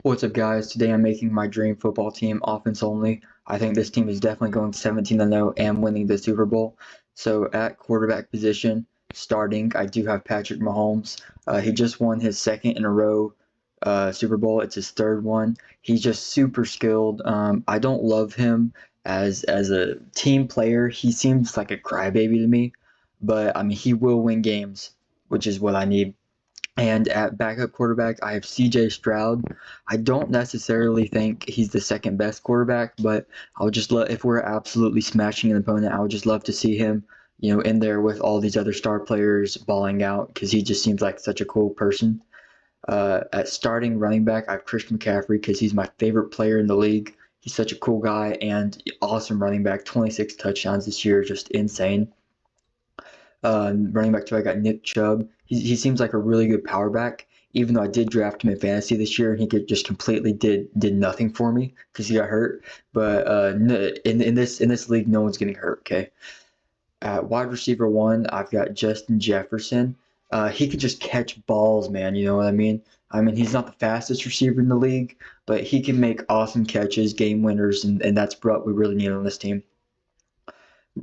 What's up, guys? Today I'm making my dream football team offense only. I think this team is definitely going 17-0 and winning the Super Bowl. So at quarterback position, starting, I do have Patrick Mahomes. He just won his second in a row Super Bowl. It's his third one. He's just super skilled. I don't love him as a team player. He seems like a crybaby to me, but I mean he will win games, which is what I need. And at backup quarterback, I have CJ Stroud. I don't necessarily think he's the second best quarterback, but I'll just if we're absolutely smashing an opponent, I would just love to see him, in there with all these other star players balling out because he just seems like such a cool person. At starting running back, I have Christian McCaffrey because he's my favorite player in the league. He's such a cool guy and awesome running back. 26 touchdowns this year, just insane. Running back two, I got Nick Chubb. He seems like a really good power back. Even though I did draft him in fantasy this year, and he just completely did nothing for me because he got hurt. But in this league, no one's getting hurt. Okay. At wide receiver one, I've got Justin Jefferson. He could just catch balls, man. You know what I mean? I mean, he's not the fastest receiver in the league, but he can make awesome catches, game winners, and that's what we really need on this team.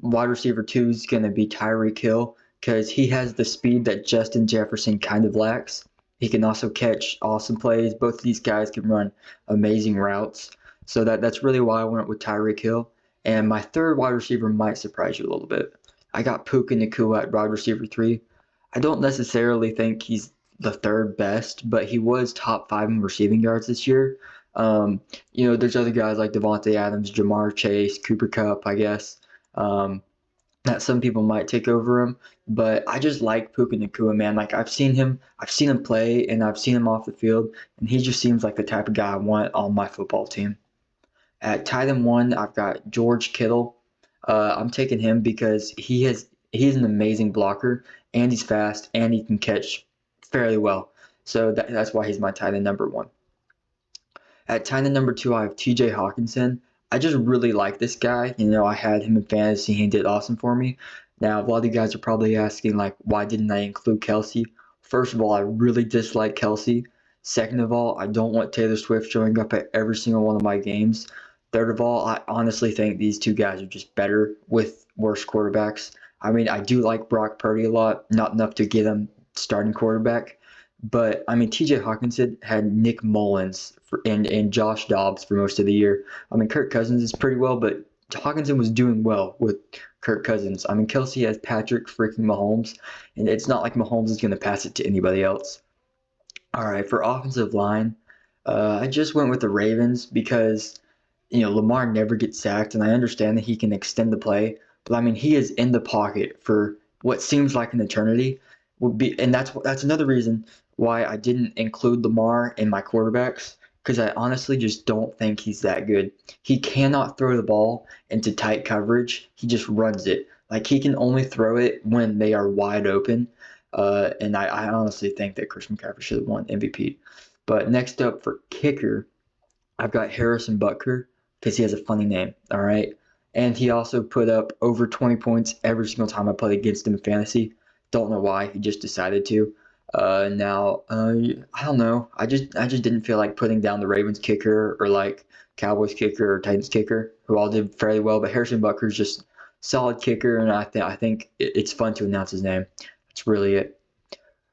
Wide receiver two is going to be Tyreek Hill because he has the speed that Justin Jefferson kind of lacks. He can also catch awesome plays. Both of these guys can run amazing routes. So that's really why I went with Tyreek Hill. And my third wide receiver might surprise you a little bit. I got Puka Nacua at wide receiver three. I don't necessarily think he's the third best, but he was top five in receiving yards this year. There's other guys like Devontae Adams, Jamar Chase, Cooper Kupp, I guess, um, that some people might take over him. But I just like Puka Nacua, man. Like I've seen him play, and I've seen him off the field, and he just seems like the type of guy I want on my football team. At tight end one, I've got George Kittle. I'm taking him because he's an amazing blocker, and he's fast, and he can catch fairly well. So that's why he's my tight end number one. At tight end number two, I have TJ Hawkinson. I just really like this guy. I had him in fantasy. He did awesome for me. Now, a lot of you guys are probably asking, like, why didn't I include Kelsey? First of all, I really dislike Kelsey. Second of all, I don't want Taylor Swift showing up at every single one of my games. Third of all, I honestly think these two guys are just better with worse quarterbacks. I mean, I do like Brock Purdy a lot, not enough to get him starting quarterback. But I mean, T.J. Hawkinson had Nick Mullins and Josh Dobbs for most of the year. I mean, Kirk Cousins is pretty well, but Hawkinson was doing well with Kirk Cousins. I mean, Kelsey has Patrick freaking Mahomes, and it's not like Mahomes is going to pass it to anybody else. All right, for offensive line, I just went with the Ravens because Lamar never gets sacked, and I understand that he can extend the play, but I mean, he is in the pocket for what seems like an eternity. And that's another reason why I didn't include Lamar in my quarterbacks because I honestly just don't think he's that good. He cannot throw the ball into tight coverage. He just runs it. Like he can only throw it when they are wide open. And I honestly think that Christian McCaffrey should have won MVP. But next up for kicker, I've got Harrison Butker because he has a funny name. All right. And he also put up over 20 points every single time I played against him in fantasy. Don't know why. He just decided to. I don't know. I just didn't feel like putting down the Ravens kicker or like Cowboys kicker or Titans kicker, who all did fairly well. But Harrison Butker's just solid kicker, and I think it's fun to announce his name. That's really it.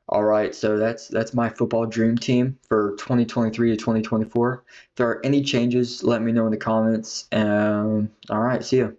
All right, so that's my football dream team for 2023 to 2024. If there are any changes, let me know in the comments. All right, see ya.